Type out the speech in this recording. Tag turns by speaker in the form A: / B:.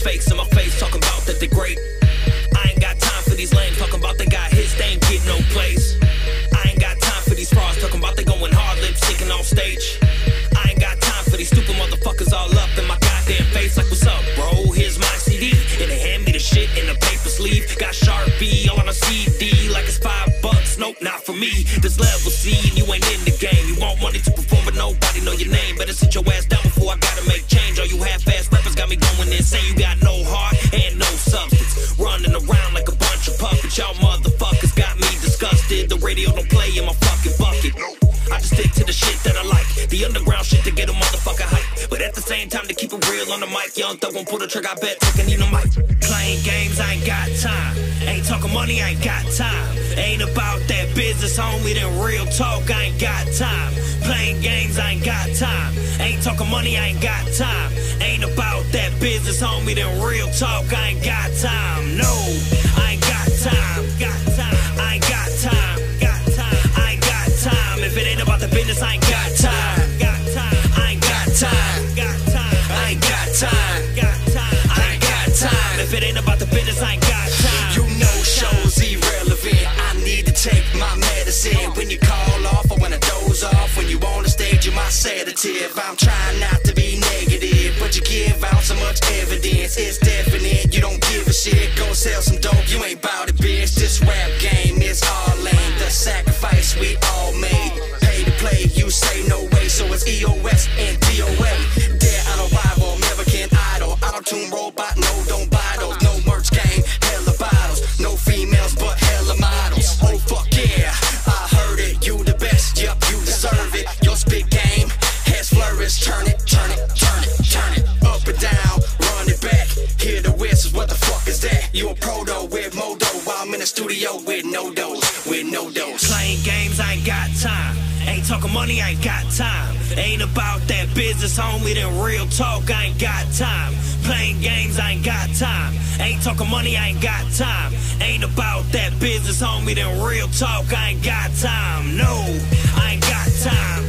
A: fakes in my face talking about that they're great. I ain't got time for these lames talking about they got hits, they ain't getting no place. I ain't got time for these frauds talking about they going hard, lip syncing on stage. I ain't got time for these stupid motherfuckers all up in my goddamn face like, what's up, bro? Here's my CD, and they hand me the shit in a paper sleeve. Got Sharpie all on a CD like it's $5. Nope, not for me. This level C and you ain't in the game. You want money to perform but nobody know your name. Better sit your ass down before I gotta make change. All you half-ass rappers got me going insane. You got no heart and no substance, running around like a bunch of puppets. Y'all motherfuckers got me disgusted. The radio don't play in my fucking bucket. I just stick to the shit that I like, the underground shit to get a motherfucker hype. But at the same time to keep it real on the mic. Young Thug won't pull the trigger, I bet taking need no mic. Playing games, I ain't got time. Ain't talking money, I ain't got time. Ain't about that business, homie, then real talk, I ain't got time. Playing games, I ain't got time. Ain't talking money, I ain't got time. Ain't about that business, homie, then real talk, I ain't got time. No, I ain't got time. I ain't got time. I ain't got time. If it ain't about the business, I ain't got time. I ain't got time. I ain't got time. I ain't got time. If it ain't about the business, I ain't got time.
B: You know show's irrelevant. I need to take my medicine. When you call off, I wanna doze off. When you on the stage, you're my sedative. I'm trying not to be negative, but you give out so much evidence. It's definite, you don't give a shit. Go sell some dope, you ain't bout it, bitch. This rap game is all lame. The sacrifice we all made. Pay to play, you say no way. So it's EOS and DOA. Dead on arrival, American Idol. Auto-tune robot, no, don't buy those. No merch game, hella bottles. No females, but hella models. Oh fuck yeah, I heard it. You the best, yup, you deserve it. Your spit game has flourished. Turn it, turn it, turn it, turn it. Up and down, run it back. Hear the whistles, what the fuck is that? You a proto with Modo, while I'm in the studio with no dose, with no dose.
A: Playing games, I ain't got time. Ain't talking money, I ain't got time. Ain't about that business, homie, then real talk, I ain't got time. Playing games, I ain't got time. Ain't talking money, I ain't got time. Ain't about that business, homie, then real talk, I ain't got time. No, I ain't got time.